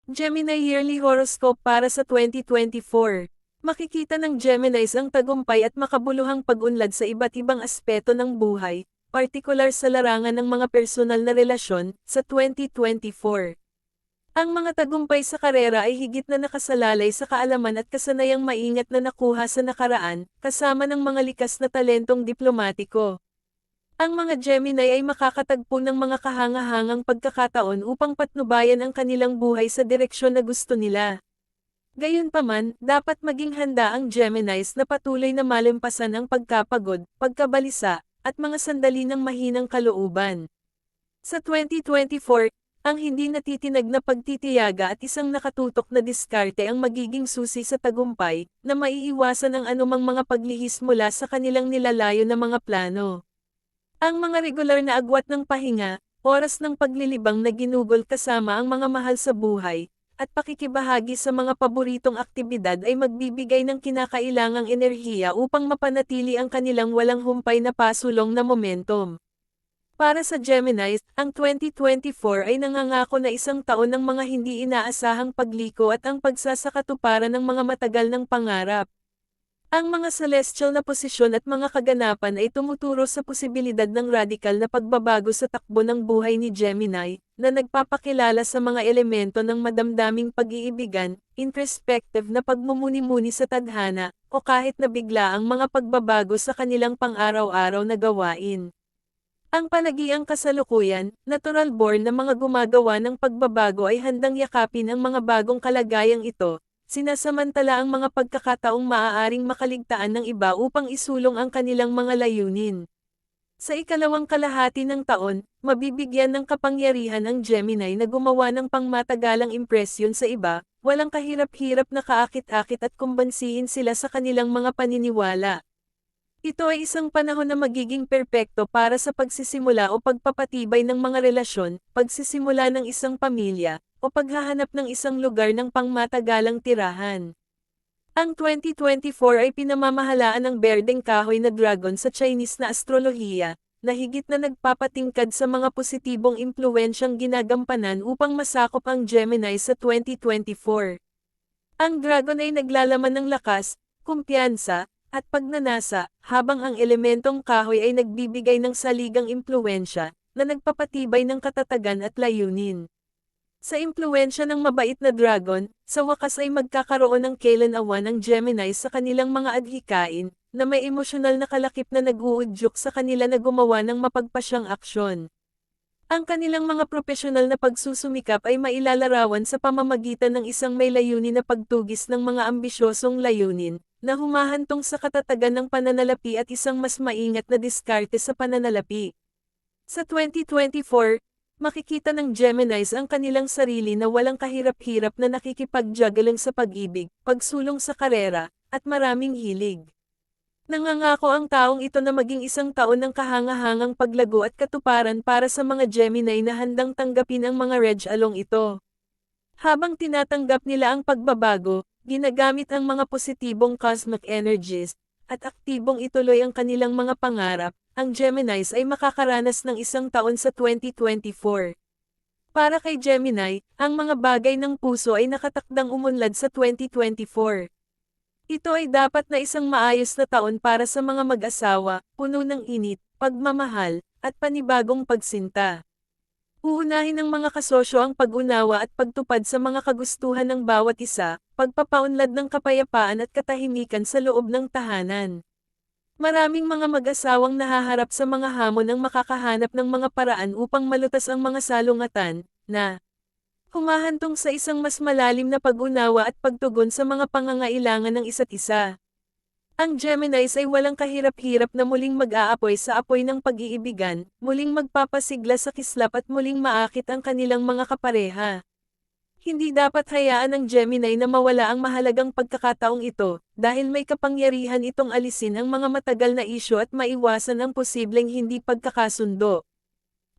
Gemini Yearly Horoscope para sa 2024. Makikita ng Geminis ang tagumpay at makabuluhang pag-unlad sa iba't ibang aspeto ng buhay, partikular sa larangan ng mga personal na relasyon, sa 2024. Ang mga tagumpay sa karera ay higit na nakasalalay sa kaalaman at kasanayang maingat na nakuha sa nakaraan, kasama ng mga likas na talentong diplomatiko. Ang mga Gemini ay makakatagpo ng mga kahangahangang pagkakataon upang patnubayan ang kanilang buhay sa direksyon na gusto nila. Gayunpaman, dapat maging handa ang Geminis na patuloy na malampasan ang pagkapagod, pagkabalisa, at mga sandali ng mahinang kalooban. Sa 2024, ang hindi natitinag na pagtitiyaga at isang nakatutok na diskarte ang magiging susi sa tagumpay, na maiiwasan ang anumang mga paglihis mula sa kanilang nilalayo na mga plano. Ang mga regular na agwat ng pahinga, oras ng paglilibang na ginugol kasama ang mga mahal sa buhay, at pakikibahagi sa mga paboritong aktibidad ay magbibigay ng kinakailangang enerhiya upang mapanatili ang kanilang walang humpay na pasulong na momentum. Para sa Geminis, ang 2024 ay nangangako na isang taon ng mga hindi inaasahang pagliko at ang pagsasakatuparan ng mga matagal ng pangarap. Ang mga celestial na posisyon at mga kaganapan ay tumuturo sa posibilidad ng radikal na pagbabago sa takbo ng buhay ni Gemini, na nagpapakilala sa mga elemento ng madamdaming pag-iibigan, introspective na pagmumuni-muni sa tadhana, o kahit na bigla ang mga pagbabago sa kanilang pang-araw-araw na gawain. Ang palagiang kasalukuyan, natural born na mga gumagawa ng pagbabago ay handang yakapin ang mga bagong kalagayang ito. Sinasamantala ang mga pagkakataong maaaring makaligtaan ng iba upang isulong ang kanilang mga layunin. Sa ikalawang kalahati ng taon, mabibigyan ng kapangyarihan ang Gemini na gumawa ng pangmatagalang impresyon sa iba, walang kahirap-hirap na kaakit-akit at kumbansihin sila sa kanilang mga paniniwala. Ito ay isang panahon na magiging perpekto para sa pagsisimula o pagpapatibay ng mga relasyon, pagsisimula ng isang pamilya, o paghahanap ng isang lugar ng pangmatagalang tirahan. Ang 2024 ay pinamamahalaan ng berdeng kahoy na dragon sa Chinese na astrolohiya, na higit na nagpapatingkad sa mga positibong impluwensyang ginagampanan upang masakop ang Gemini sa 2024. Ang dragon ay naglalaman ng lakas, kumpiyansa, at pagnanasa, habang ang elementong kahoy ay nagbibigay ng saligang impluwensya, na nagpapatibay ng katatagan at layunin. Sa impluwensya ng mabait na dragon, sa wakas ay magkakaroon ng kailan-awan ng Gemini sa kanilang mga adhikain, na may emosyonal na kalakip na nag-uudyok sa kanila na gumawa ng mapagpasyang aksyon. Ang kanilang mga propesyonal na pagsusumikap ay mailalarawan sa pamamagitan ng isang may layunin na pagtugis ng mga ambisyosong layunin, na humahantong sa katatagan ng pananalapi at isang mas maingat na diskarte sa pananalapi. Sa 2024, makikita ng Geminis ang kanilang sarili na walang kahirap-hirap na nakikipagjuggling sa pag-ibig, pagsulong sa karera, at maraming hilig. Nangangako ang taong ito na maging isang taon ng kahangahangang paglago at katuparan para sa mga Gemini na handang tanggapin ang mga reg-along ito. Habang tinatanggap nila ang pagbabago, ginagamit ang mga positibong cosmic energies, at aktibong ituloy ang kanilang mga pangarap, ang Geminis ay makakaranas ng isang taon sa 2024. Para kay Gemini, ang mga bagay ng puso ay nakatakdang umunlad sa 2024. Ito ay dapat na isang maayos na taon para sa mga mag-asawa, puno ng init, pagmamahal, at panibagong pagsinta. Uunahin ng mga kasosyo ang pag-unawa at pagtupad sa mga kagustuhan ng bawat isa, pagpapaunlad ng kapayapaan at katahimikan sa loob ng tahanan. Maraming mga mag-asawang nahaharap sa mga hamon ang makakahanap ng mga paraan upang malutas ang mga salungatan, na humahantong sa isang mas malalim na pag-unawa at pagtugon sa mga pangangailangan ng isa't isa. Ang Geminis ay walang kahirap-hirap na muling mag-aapoy sa apoy ng pag-iibigan, muling magpapasigla sa kislap at muling maakit ang kanilang mga kapareha. Hindi dapat hayaan ng Gemini na mawala ang mahalagang pagkakataong ito, dahil may kapangyarihan itong alisin ang mga matagal na isyu at maiwasan ang posibleng hindi pagkakasundo.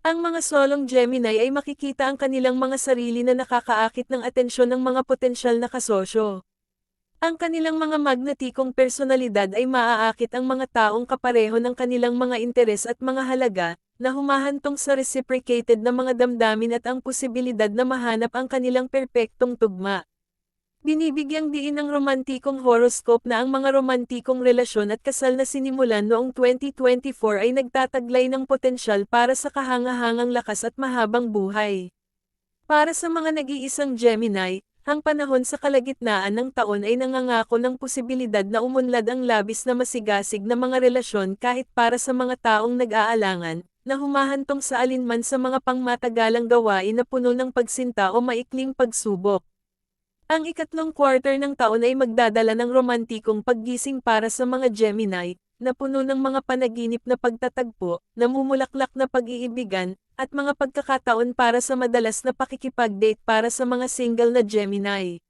Ang mga solong Gemini ay makikita ang kanilang mga sarili na nakakaakit ng atensyon ng mga potensyal na kasosyo. Ang kanilang mga magnetikong personalidad ay maaakit ang mga taong kapareho ng kanilang mga interes at mga halaga, na humahantong sa reciprocated na mga damdamin at ang posibilidad na mahanap ang kanilang perpektong tugma. Binibigyang diin ng romantikong horoscope na ang mga romantikong relasyon at kasal na sinimulan noong 2024 ay nagtataglay ng potensyal para sa kahangahangang lakas at mahabang buhay. Para sa mga nag-iisang Gemini, ang panahon sa kalagitnaan ng taon ay nangangako ng posibilidad na umunlad ang labis na masigasig na mga relasyon kahit para sa mga taong nag-aalangan, na humahantong sa alinman sa mga pangmatagalang gawain na puno ng pagsinta o maikling pagsubok. Ang ikatlong quarter ng taon ay magdadala ng romantikong paggising para sa mga Gemini, na puno ng mga panaginip na pagtatagpo, namumulaklak na pag-iibigan, at mga pagkakataon para sa madalas na pakikipag-date para sa mga single na Gemini.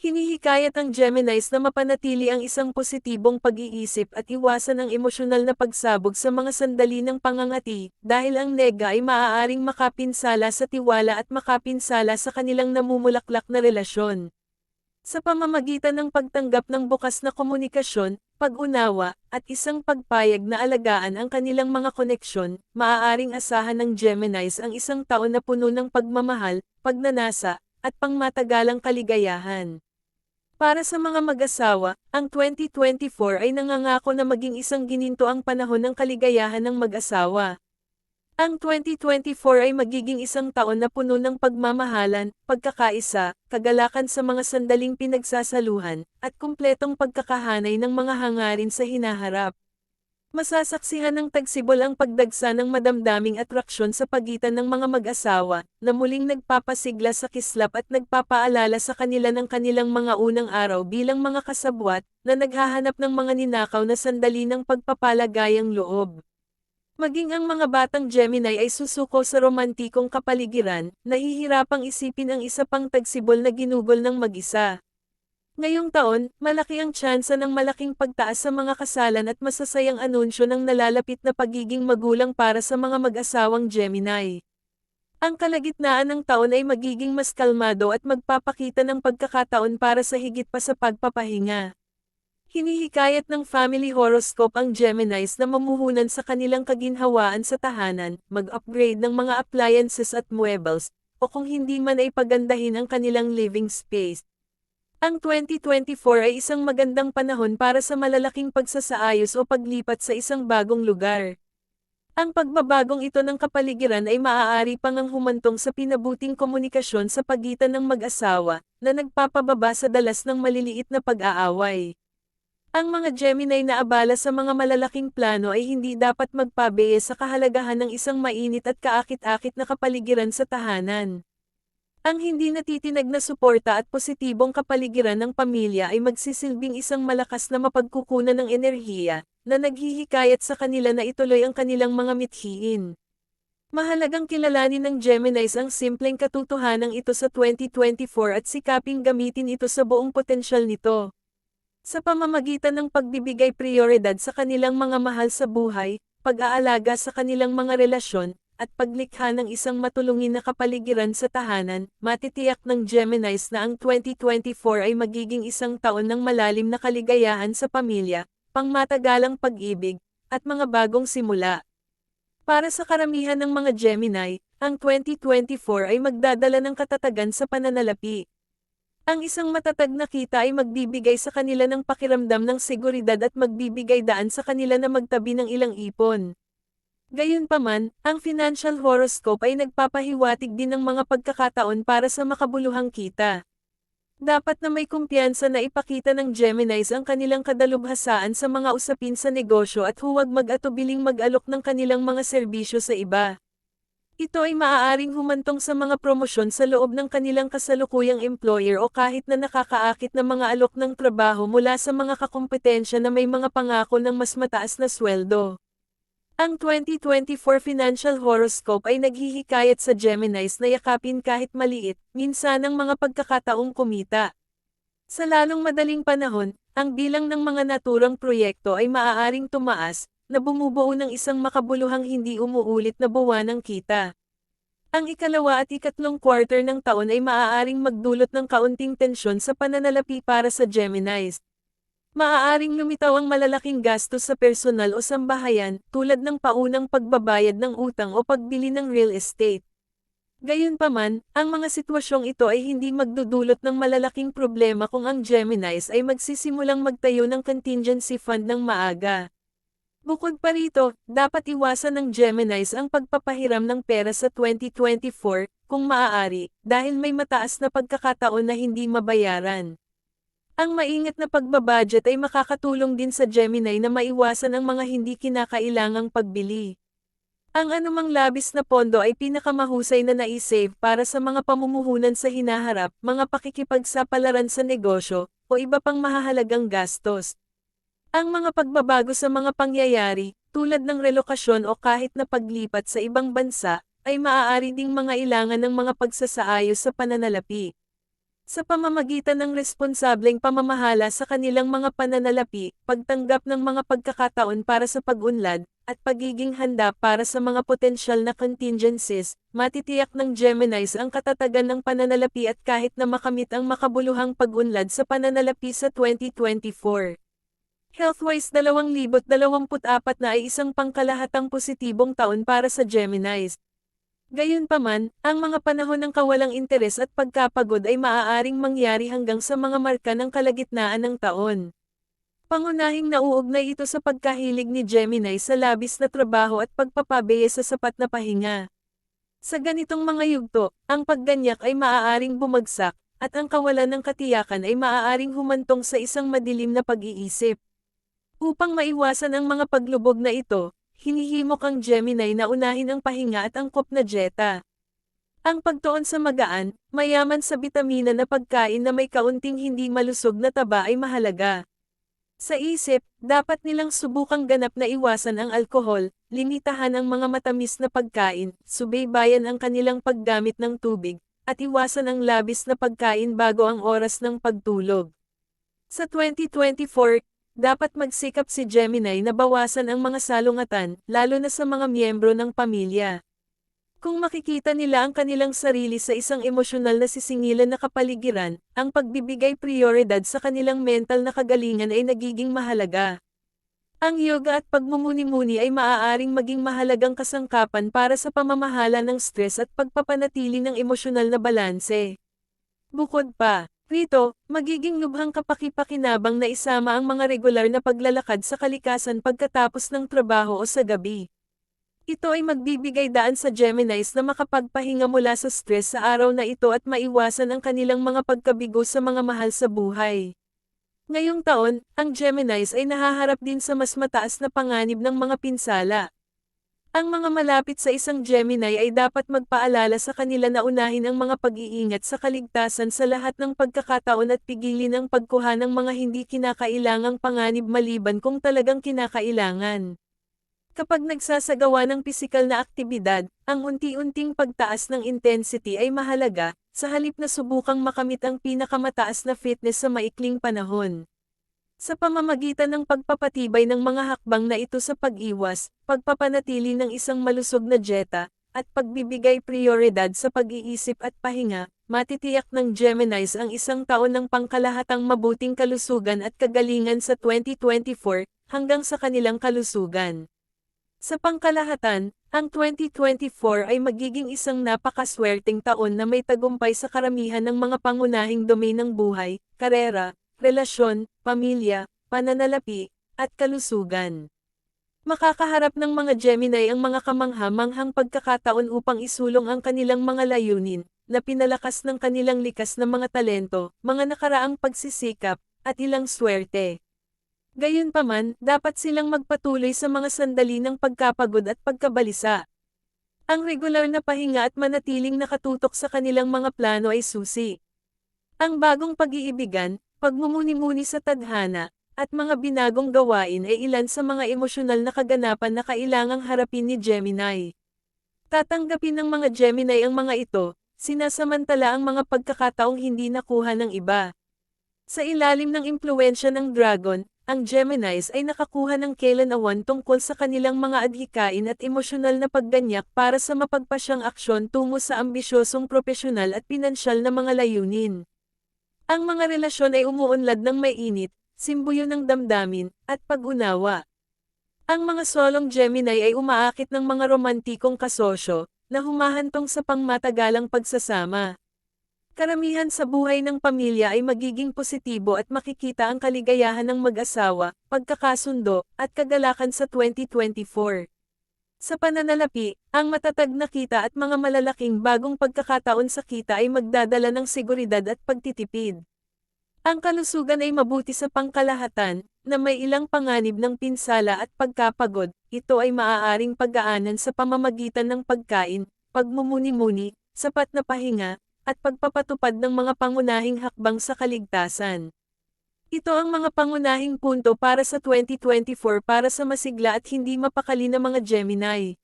Hinihikayat ang Geminis na mapanatili ang isang positibong pag-iisip at iwasan ang emosyonal na pagsabog sa mga sandali ng pangangati, dahil ang nega ay maaaring makapinsala sa tiwala at makapinsala sa kanilang namumulaklak na relasyon. Sa pamamagitan ng pagtanggap ng bukas na komunikasyon, pag-unawa, at isang pagpayag na alagaan ang kanilang mga koneksyon, maaaring asahan ng Geminis ang isang taon na puno ng pagmamahal, pagnanasa, at pangmatagalang kaligayahan. Para sa mga mag-asawa, ang 2024 ay nangangako na maging isang ginintoang panahon ng kaligayahan ng mag-asawa. Ang 2024 ay magiging isang taon na puno ng pagmamahalan, pagkakaisa, kagalakan sa mga sandaling pinagsasaluhan, at kumpletong pagkakahanay ng mga hangarin sa hinaharap. Masasaksihan ng tagsibol ang pagdagsa ng madamdaming atraksyon sa pagitan ng mga mag-asawa, na muling nagpapasigla sa kislap at nagpapaalala sa kanila ng kanilang mga unang araw bilang mga kasabwat, na naghahanap ng mga ninakaw na sandali ng pagpapalagayang loob. Maging ang mga batang Gemini ay susuko sa romantikong kapaligiran, nahihirapang isipin ang isa pang tagsibol na ginugol ng mag-isa. Ngayong taon, malaki ang tsansa ng malaking pagtaas sa mga kasalan at masasayang anunsyo ng nalalapit na pagiging magulang para sa mga mag-asawang Gemini. Ang kalagitnaan ng taon ay magiging mas kalmado at magpapakita ng pagkakataon para sa higit pa sa pagpapahinga. Hinihikayat ng family horoscope ang Geminis na mamuhunan sa kanilang kaginhawaan sa tahanan, mag-upgrade ng mga appliances at muebles, o kung hindi man ay pagandahin ang kanilang living space. Ang 2024 ay isang magandang panahon para sa malalaking pagsasaayos o paglipat sa isang bagong lugar. Ang pagbabagong ito ng kapaligiran ay maaari pang ang humantong sa pinabuting komunikasyon sa pagitan ng mag-asawa, na nagpapababa sa dalas ng maliliit na pag-aaway. Ang mga Gemini na abala sa mga malalaking plano ay hindi dapat magpabeya sa kahalagahan ng isang mainit at kaakit-akit na kapaligiran sa tahanan. Ang hindi natitinag na suporta at positibong kapaligiran ng pamilya ay magsisilbing isang malakas na mapagkukunan ng enerhiya, na naghihikayat sa kanila na ituloy ang kanilang mga mithiin. Mahalagang kilalanin ng Geminis ang simpleng katotohanan ito sa 2024 at sikaping gamitin ito sa buong potensyal nito. Sa pamamagitan ng pagbibigay prioridad sa kanilang mga mahal sa buhay, pag-aalaga sa kanilang mga relasyon, at paglikha ng isang matulungin na kapaligiran sa tahanan, matitiyak ng Geminis na ang 2024 ay magiging isang taon ng malalim na kaligayahan sa pamilya, pangmatagalang pag-ibig, at mga bagong simula. Para sa karamihan ng mga Gemini, ang 2024 ay magdadala ng katatagan sa pananalapi. Ang isang matatag na kita ay magbibigay sa kanila ng pakiramdam ng seguridad at magbibigay daan sa kanila na magtabi ng ilang ipon. Gayunpaman, ang financial horoscope ay nagpapahiwatig din ng mga pagkakataon para sa makabuluhang kita. Dapat na may kumpiyansa na ipakita ng Geminis ang kanilang kadalubhasaan sa mga usapin sa negosyo at huwag mag-atubiling mag-alok ng kanilang mga serbisyo sa iba. Ito ay maaaring humantong sa mga promosyon sa loob ng kanilang kasalukuyang employer o kahit na nakakaakit na mga alok ng trabaho mula sa mga kakompetensya na may mga pangako ng mas mataas na sweldo. Ang 2024 financial horoscope ay naghihikayat sa Geminis na yakapin kahit maliit, minsanang mga pagkakataong kumita. Sa lalong madaling panahon, ang bilang ng mga naturang proyekto ay maaaring tumaas, na bumubuo ng isang makabuluhang hindi umuulit na buwan ng kita. Ang ikalawa at ikatlong quarter ng taon ay maaaring magdulot ng kaunting tensyon sa pananalapi para sa Geminis. Maaaring lumitaw ang malalaking gastos sa personal o sambahayan, tulad ng paunang pagbabayad ng utang o pagbili ng real estate. Gayunpaman, ang mga sitwasyong ito ay hindi magdudulot ng malalaking problema kung ang Geminis ay magsisimulang magtayo ng contingency fund ng maaga. Bukod pa rito, dapat iwasan ng Geminis ang pagpapahiram ng pera sa 2024, kung maaari, dahil may mataas na pagkakataon na hindi mabayaran. Ang maingat na pagbabudget ay makakatulong din sa Gemini na maiwasan ang mga hindi kinakailangang pagbili. Ang anumang labis na pondo ay pinakamahusay na naisave para sa mga pamumuhunan sa hinaharap, mga pakikipagsapalaran sa negosyo, o iba pang mahahalagang gastos. Ang mga pagbabago sa mga pangyayari, tulad ng relokasyon o kahit na paglipat sa ibang bansa, ay maaari ding mangailangan ng mga pagsasaayos sa pananalapi. Sa pamamagitan ng responsableng pamamahala sa kanilang mga pananalapi, pagtanggap ng mga pagkakataon para sa pag-unlad, at pagiging handa para sa mga potensyal na contingencies, matitiyak ng Geminis ang katatagan ng pananalapi at kahit na makamit ang makabuluhang pag-unlad sa pananalapi sa 2024. Health-wise 2024 na ay isang pangkalahatang positibong taon para sa Geminis. Gayunpaman, ang mga panahon ng kawalang interes at pagkapagod ay maaaring mangyari hanggang sa mga marka ng kalagitnaan ng taon. Pangunahing nauugnay ito sa pagkahilig ni Gemini sa labis na trabaho at pagpapabeya sa sapat na pahinga. Sa ganitong mga yugto, ang pagganyak ay maaaring bumagsak, at ang kawalan ng katiyakan ay maaaring humantong sa isang madilim na pag-iisip. Upang maiwasan ang mga paglubog na ito, hinihimok ang Gemini na unahin ang pahinga at angkop na dieta. Ang pagtuon sa magaan, mayaman sa bitamina na pagkain na may kaunting hindi malusog na taba ay mahalaga. Sa isip, dapat nilang subukang ganap na iwasan ang alkohol, limitahan ang mga matamis na pagkain, subaybayan ang kanilang paggamit ng tubig, at iwasan ang labis na pagkain bago ang oras ng pagtulog. Sa 2024, dapat magsikap si Gemini na bawasan ang mga salungatan, lalo na sa mga miyembro ng pamilya. Kung makikita nila ang kanilang sarili sa isang emosyonal na sisingilan na kapaligiran, ang pagbibigay prioridad sa kanilang mental na kagalingan ay nagiging mahalaga. Ang yoga at pagmumuni-muni ay maaaring maging mahalagang kasangkapan para sa pamamahala ng stress at pagpapanatili ng emosyonal na balanse. Bukod pa, rito, magiging lubhang kapaki-pakinabang na isama ang mga regular na paglalakad sa kalikasan pagkatapos ng trabaho o sa gabi. Ito ay magbibigay daan sa Geminis na makapagpahinga mula sa stress sa araw na ito at maiwasan ang kanilang mga pagkabigo sa mga mahal sa buhay. Ngayong taon, ang Geminis ay nahaharap din sa mas mataas na panganib ng mga pinsala. Ang mga malapit sa isang Gemini ay dapat magpaalala sa kanila na unahin ang mga pag-iingat sa kaligtasan sa lahat ng pagkakataon at pigilin ang pagkuha ng mga hindi kinakailangang panganib maliban kung talagang kinakailangan. Kapag nagsasagawa ng pisikal na aktibidad, ang unti-unting pagtaas ng intensity ay mahalaga, sa halip na subukang makamit ang pinakamataas na fitness sa maikling panahon. Sa pamamagitan ng pagpapatibay ng mga hakbang na ito sa pag-iwas, pagpapanatili ng isang malusog na dieta, at pagbibigay prioridad sa pag-iisip at pahinga, matitiyak ng Geminis ang isang taon ng pangkalahatang mabuting kalusugan at kagalingan sa 2024, hanggang sa kanilang kalusugan. Sa pangkalahatan, ang 2024 ay magiging isang napakaswerteng taon na may tagumpay sa karamihan ng mga pangunahing domain ng buhay, karera, relasyon, pamilya, pananalapi, at kalusugan. Makakaharap ng mga Gemini ang mga kamangha-manghang pagkakataon upang isulong ang kanilang mga layunin, na pinalakas ng kanilang likas na mga talento, mga nakaraang pagsisikap, at ilang swerte. Gayunpaman, dapat silang magpatuloy sa mga sandali ng pagkapagod at pagkabalisa. Ang regular na pahinga at manatiling nakatutok sa kanilang mga plano ay susi. Ang bagong pag-iibigan, pagmumuni-muni sa tadhana, at mga binagong gawain ay ilan sa mga emosyonal na kaganapan na kailangang harapin ni Gemini. Tatanggapin ng mga Gemini ang mga ito, sinasamantala ang mga pagkakataong hindi nakuha ng iba. Sa ilalim ng impluwensya ng Dragon, ang Geminis ay nakakuha ng kailanawan tungkol sa kanilang mga adhikain at emosyonal na pagganyak para sa mapagpasyang aksyon tungo sa ambisyosong propesyonal at pinansyal na mga layunin. Ang mga relasyon ay umuunlad ng mainit, simbuyo ng damdamin, at pag-unawa. Ang mga solong Gemini ay umaakit ng mga romantikong kasosyo, na humahantong sa pangmatagalang pagsasama. Karamihan sa buhay ng pamilya ay magiging positibo at makikita ang kaligayahan ng mag-asawa, pagkakasundo, at kagalakan sa 2024. Sa pananalapi, ang matatag na kita at mga malalaking bagong pagkakataon sa kita ay magdadala ng seguridad at pagtitipid. Ang kalusugan ay mabuti sa pangkalahatan, na may ilang panganib ng pinsala at pagkapagod. Ito ay maaaring pagaanan sa pamamagitan ng pagkain, pagmumuni-muni, sapat na pahinga, at pagpapatupad ng mga pangunahing hakbang sa kaligtasan. Ito ang mga pangunahing punto para sa 2024 para sa masigla at hindi mapakali na mga Gemini.